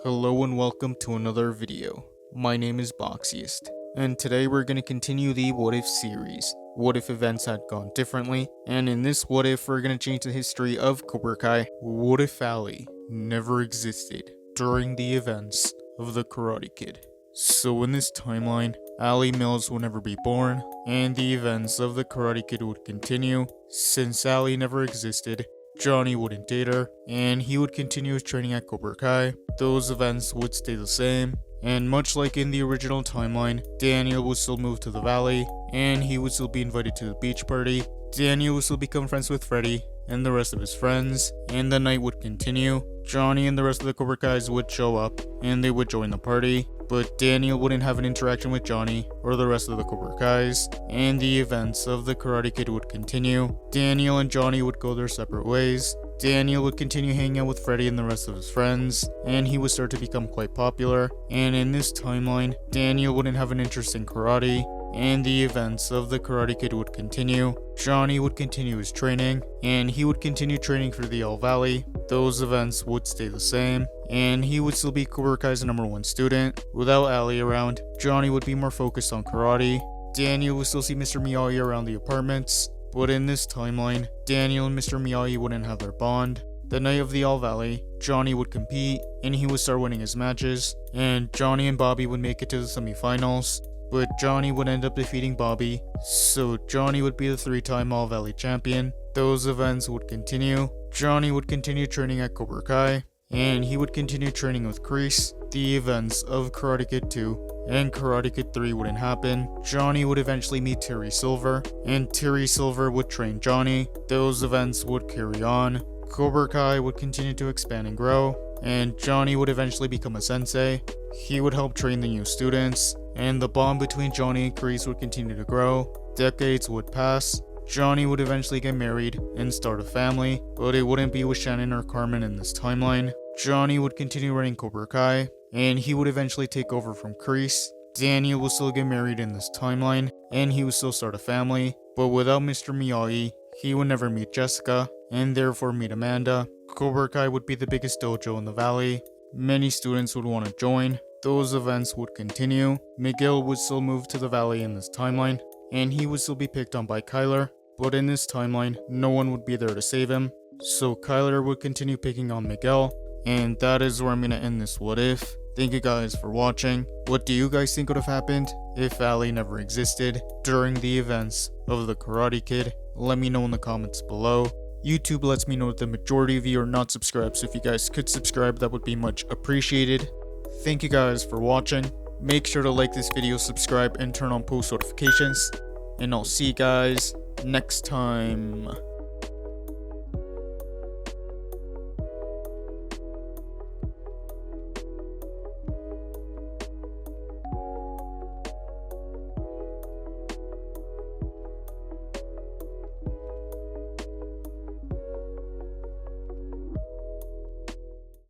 Hello and welcome to another video. My name is Boxiest, and today we're going to continue the What If series. What if events had gone differently? And in this What If, we're going to change the history of Cobra Kai. What if Ali never existed during the events of the Karate Kid? So in this timeline, Ali Mills would never be born, and the events of the Karate Kid would continue. Since Ali never existed, Johnny wouldn't date her, and he would continue his training at Cobra Kai. Those events would stay the same, and much like in the original timeline, Daniel would still move to the valley, and he would still be invited to the beach party. Daniel would still become friends with Freddy and the rest of his friends, and the night would continue. Johnny and the rest of the Cobra Kais would show up, and they would join the party, but Daniel wouldn't have an interaction with Johnny or the rest of the Cobra Kais, and the events of the Karate Kid would continue. Daniel and Johnny would go their separate ways. Daniel would continue hanging out with Freddy and the rest of his friends, and he would start to become quite popular. And in this timeline, Daniel wouldn't have an interest in karate, and the events of the Karate Kid would continue. Johnny would continue his training, and he would continue training for the All Valley. Those events would stay the same, and he would still be Cobra Kai's #1 student. Without Ali around, Johnny would be more focused on karate. Daniel would still see Mr. Miyagi around the apartments, but in this timeline, Daniel and Mr. Miyagi wouldn't have their bond. The night of the All Valley, Johnny would compete, and he would start winning his matches, and Johnny and Bobby would make it to the semifinals. But Johnny would end up defeating Bobby, so Johnny would be the 3-time All Valley champion. Those events would continue. Johnny would continue training at Cobra Kai, and he would continue training with Kreese. The events of Karate Kid 2 and Karate Kid 3 wouldn't happen. Johnny would eventually meet Terry Silver, and Terry Silver would train Johnny. Those events would carry on. Cobra Kai would continue to expand and grow, and Johnny would eventually become a sensei. He would help train the new students, and the bond between Johnny and Kreese would continue to grow. Decades would pass. Johnny would eventually get married and start a family, but it wouldn't be with Shannon or Carmen in this timeline. Johnny would continue running Cobra Kai, and he would eventually take over from Kreese. Daniel would still get married in this timeline, and he would still start a family, but without Mr. Miyagi, he would never meet Jessica, and therefore meet Amanda. Cobra Kai would be the biggest dojo in the valley. Many students would want to join. Those events would continue. Miguel would still move to the valley in this timeline, and he would still be picked on by Kyler, but in this timeline, no one would be there to save him, so Kyler would continue picking on Miguel, and that is where I'm gonna end this What If. Thank you guys for watching. What do you guys think would have happened if Ali never existed during the events of the Karate Kid? Let me know in the comments below. YouTube lets me know that the majority of you are not subscribed, so if you guys could subscribe, that would be much appreciated. Thank you guys for watching. Make sure to like this video, subscribe, and turn on post notifications. And I'll see you guys next time.